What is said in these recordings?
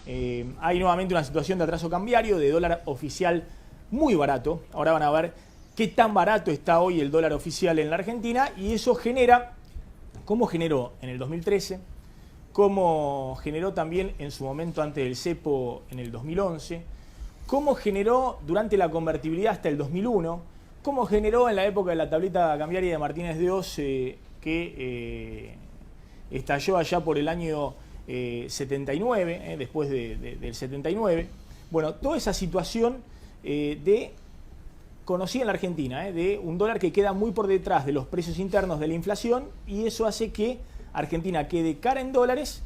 Hay nuevamente una situación de atraso cambiario, de dólar oficial muy barato. Ahora van a ver qué tan barato está hoy el dólar oficial en la Argentina, y eso genera, como generó en el 2013, como generó también en su momento antes del cepo en el 2011, como generó durante la convertibilidad hasta el 2001, como generó en la época de la tableta cambiaria de Martínez de Oz, que estalló allá por el año 79, después del 79. Bueno, toda esa situación conocida en la Argentina, de un dólar que queda muy por detrás de los precios internos de la inflación, y eso hace que Argentina quede cara en dólares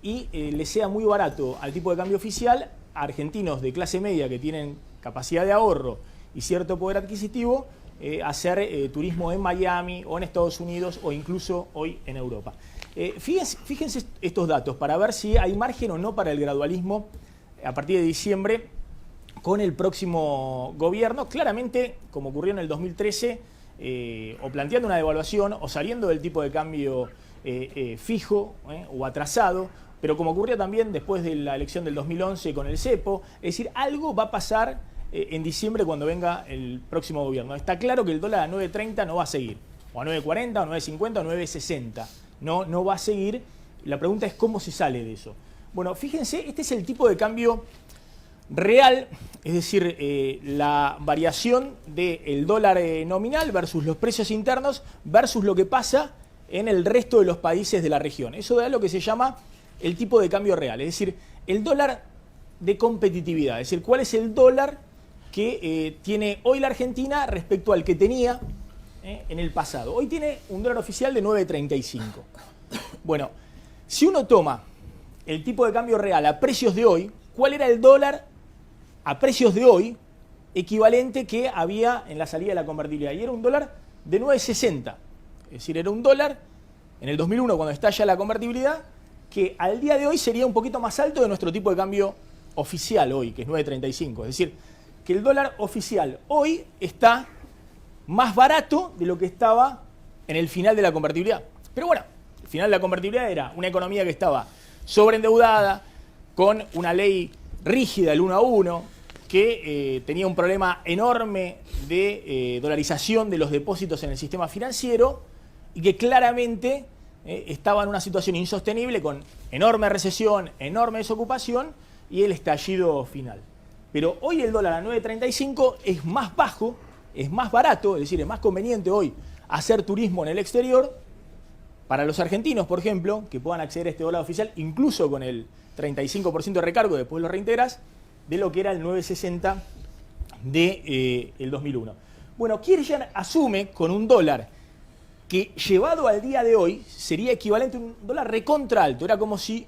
y le sea muy barato al tipo de cambio oficial a argentinos de clase media que tienen capacidad de ahorro y cierto poder adquisitivo, hacer turismo en Miami o en Estados Unidos o incluso hoy en Europa. Fíjense estos datos para ver si hay margen o no para el gradualismo a partir de diciembre con el próximo gobierno. Claramente, como ocurrió en el 2013, o planteando una devaluación o saliendo del tipo de cambio fijo o atrasado, pero como ocurrió también después de la elección del 2011 con el cepo. Es decir, algo va a pasar en diciembre cuando venga el próximo gobierno. Está claro que el dólar a 9.30 no va a seguir, o a 9.40, o 9.50, o 9.60. No va a seguir. La pregunta es cómo se sale de eso. Bueno, fíjense, este es el tipo de cambio real, es decir, la variación del dólar nominal versus los precios internos versus lo que pasa en el resto de los países de la región. Eso da lo que se llama el tipo de cambio real, es decir, el dólar de competitividad, es decir, cuál es el dólar que tiene hoy la Argentina respecto al que tenía en el pasado. Hoy tiene un dólar oficial de 9.35. Bueno, si uno toma el tipo de cambio real a precios de hoy, ¿cuál era el dólar a precios de hoy equivalente que había en la salida de la convertibilidad? Y era un dólar de 9.60. Es decir, era un dólar en el 2001 cuando estalla la convertibilidad, que al día de hoy sería un poquito más alto de nuestro tipo de cambio oficial hoy, que es 9.35. Es decir, que el dólar oficial hoy está más barato de lo que estaba en el final de la convertibilidad. Pero bueno, el final de la convertibilidad era una economía que estaba sobreendeudada, con una ley rígida, el 1 a 1, que tenía un problema enorme de dolarización de los depósitos en el sistema financiero, y que claramente estaba en una situación insostenible con enorme recesión, enorme desocupación y el estallido final. Pero hoy el dólar a 9.35 es más bajo, es más barato, es decir, es más conveniente hoy hacer turismo en el exterior para los argentinos, por ejemplo, que puedan acceder a este dólar oficial, incluso con el 35% de recargo, después lo reintegras, de lo que era el 9.60 del 2001. Bueno, Kirchner asume con un dólar que llevado al día de hoy sería equivalente a un dólar recontra alto. Era como si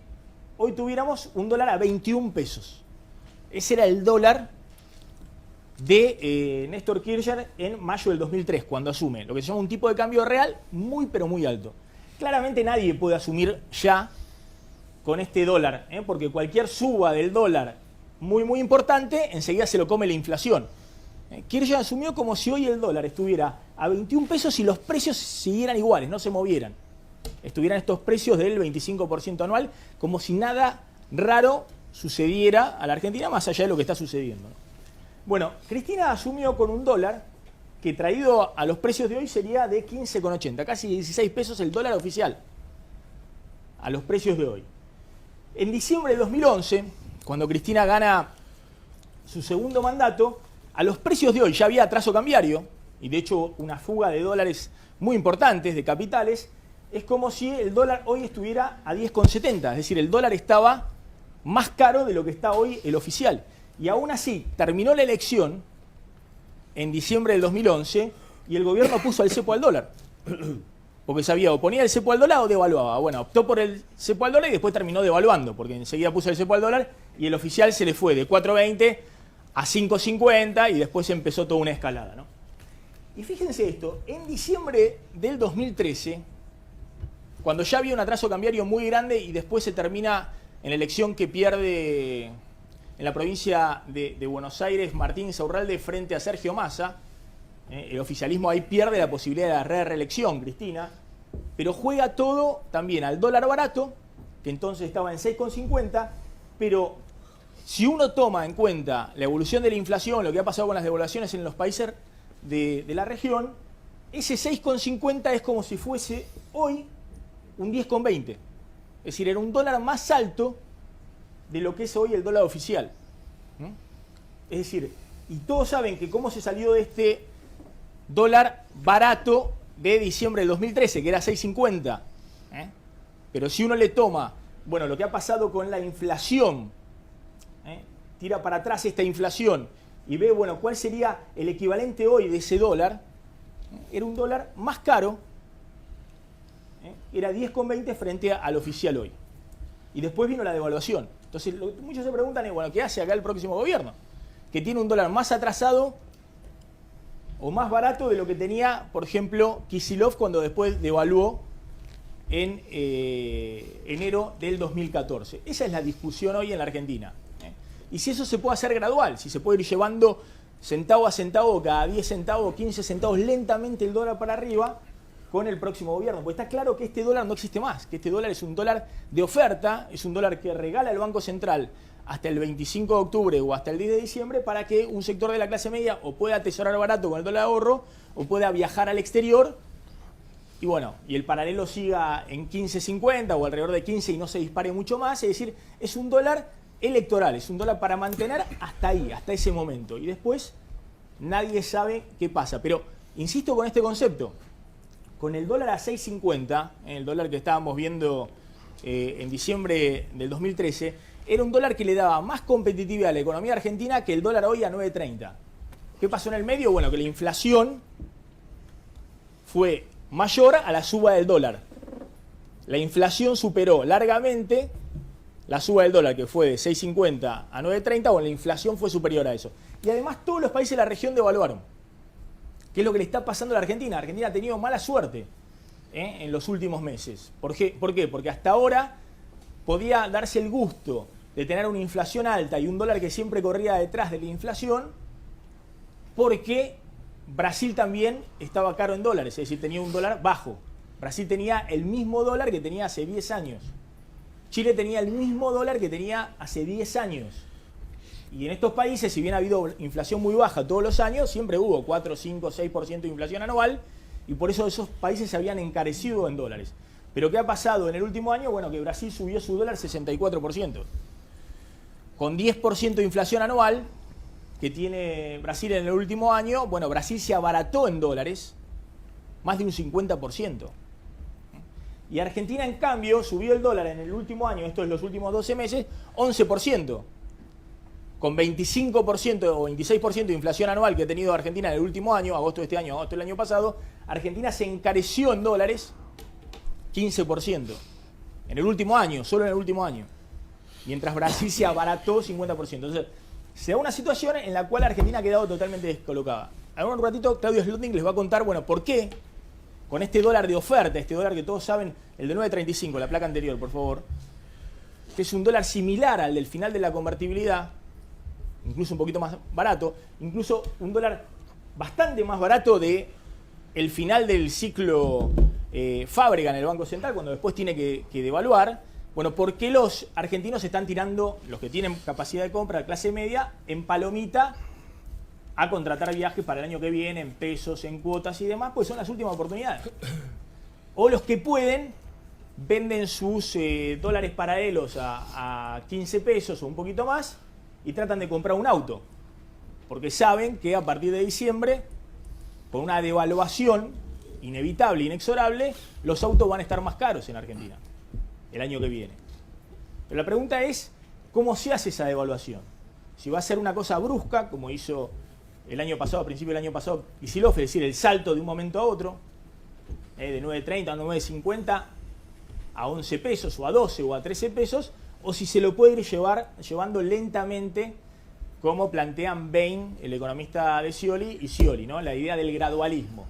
hoy tuviéramos un dólar a 21 pesos. Ese era el dólar de Néstor Kirchner en mayo del 2003, cuando asume lo que se llama un tipo de cambio real muy pero muy alto. Claramente nadie puede asumir ya con este dólar, porque cualquier suba del dólar muy importante, enseguida se lo come la inflación. Kirchner asumió como si hoy el dólar estuviera a 21 pesos y los precios siguieran iguales, no se movieran. Estuvieran estos precios del 25% anual, como si nada raro sucediera a la Argentina, más allá de lo que está sucediendo. Bueno, Cristina asumió con un dólar que traído a los precios de hoy sería de 15,80, casi 16 pesos el dólar oficial, a los precios de hoy. En diciembre de 2011, cuando Cristina gana su segundo mandato, a los precios de hoy ya había atraso cambiario, y de hecho una fuga de dólares muy importantes, de capitales. Es como si el dólar hoy estuviera a 10,70, es decir, el dólar estaba más caro de lo que está hoy el oficial. Y aún así, terminó la elección en diciembre del 2011 y el gobierno puso el cepo al dólar. Porque sabía, o ponía el cepo al dólar o devaluaba. Bueno, optó por el cepo al dólar y después terminó devaluando, porque enseguida puso el cepo al dólar y el oficial se le fue de 4.20 a 5.50 y después empezó toda una escalada, ¿no? Y fíjense esto, en diciembre del 2013, cuando ya había un atraso cambiario muy grande y después se termina en la elección que pierde en la provincia de Buenos Aires Martín Insaurralde frente a Sergio Massa, el oficialismo ahí pierde la posibilidad de la reelección, Cristina, pero juega todo también al dólar barato, que entonces estaba en 6,50, pero Si uno toma en cuenta la evolución de la inflación, lo que ha pasado con las devaluaciones en los países de la región, ese 6,50 es como si fuese hoy un 10,20. Es decir, era un dólar más alto de lo que es hoy el dólar oficial. Es decir, y todos saben que cómo se salió de este dólar barato de diciembre del 2013, que era 6,50. Pero si uno le toma, bueno, lo que ha pasado con la inflación, tira para atrás esta inflación y ve, bueno, cuál sería el equivalente hoy de ese dólar, era un dólar más caro, era 10,20 frente al oficial hoy. Y después vino la devaluación. Entonces, muchos se preguntan, bueno, ¿qué hace acá el próximo gobierno? Que tiene un dólar más atrasado o más barato de lo que tenía, por ejemplo, Kicillof cuando después devaluó en enero del 2014. Esa es la discusión hoy en la Argentina. Y si eso se puede hacer gradual, si se puede ir llevando centavo a centavo, cada 10 centavos, 15 centavos, lentamente el dólar para arriba con el próximo gobierno. Porque está claro que este dólar no existe más, que este dólar es un dólar de oferta, es un dólar que regala el Banco Central hasta el 25 de octubre o hasta el 10 de diciembre para que un sector de la clase media o pueda atesorar barato con el dólar de ahorro o pueda viajar al exterior y bueno, y el paralelo siga en 15.50 o alrededor de 15 y no se dispare mucho más. Es decir, es un dólar electoral, es un dólar para mantener hasta ahí, hasta ese momento. Y después nadie sabe qué pasa. Pero insisto con este concepto, con el dólar a 6.50, el dólar que estábamos viendo en diciembre del 2013, era un dólar que le daba más competitividad a la economía argentina que el dólar hoy a 9.30. ¿Qué pasó en el medio? Bueno, que la inflación fue mayor a la suba del dólar. La inflación superó largamente la suba del dólar, que fue de 6.50 a 9.30, bueno, la inflación fue superior a eso. Y además todos los países de la región devaluaron. ¿Qué es lo que le está pasando a la Argentina? Argentina ha tenido mala suerte en los últimos meses. ¿Por qué? Porque hasta ahora podía darse el gusto de tener una inflación alta y un dólar que siempre corría detrás de la inflación, porque Brasil también estaba caro en dólares, es decir, tenía un dólar bajo. Brasil tenía el mismo dólar que tenía hace 10 años. Chile tenía el mismo dólar que tenía hace 10 años. Y en estos países, si bien ha habido inflación muy baja todos los años, siempre hubo 4, 5, 6% de inflación anual, y por eso esos países se habían encarecido en dólares. Pero ¿qué ha pasado en el último año? Bueno, que Brasil subió su dólar 64%. Con 10% de inflación anual que tiene Brasil en el último año, bueno, Brasil se abarató en dólares más de un 50%. Y Argentina, en cambio, subió el dólar en el último año, esto es los últimos 12 meses, 11%. Con 25% o 26% de inflación anual que ha tenido Argentina en el último año, agosto de este año, agosto del año pasado, Argentina se encareció en dólares 15%. En el último año, solo en el último año. Mientras Brasil se abarató 50%. Entonces, se da una situación en la cual Argentina ha quedado totalmente descolocada. Ahora un ratito Claudio Slotnick les va a contar, bueno, por qué con este dólar de oferta, este dólar que todos saben, el de 9.35, la placa anterior, por favor, que es un dólar similar al del final de la convertibilidad, incluso un poquito más barato, incluso un dólar bastante más barato de el final del ciclo Fábrega en el Banco Central, cuando después tiene que devaluar. Bueno, ¿por qué los argentinos están tirando, los que tienen capacidad de compra, clase media, en palomita a contratar viajes para el año que viene, en pesos, en cuotas y demás? Pues son las últimas oportunidades. O los que pueden, venden sus dólares paralelos a 15 pesos o un poquito más y tratan de comprar un auto. Porque saben que a partir de diciembre, con una devaluación inevitable, inexorable, los autos van a estar más caros en Argentina el año que viene. Pero la pregunta es, ¿cómo se hace esa devaluación? Si va a ser una cosa brusca, como hizo el año pasado, a principio del año pasado, Kicillof, es decir, el salto de un momento a otro, de 9.30 a 9.50 a 11 pesos, o a 12 o a 13 pesos, o si se lo puede ir llevando lentamente, como plantean Bain, el economista de Scioli, y Scioli, ¿no? La idea del gradualismo.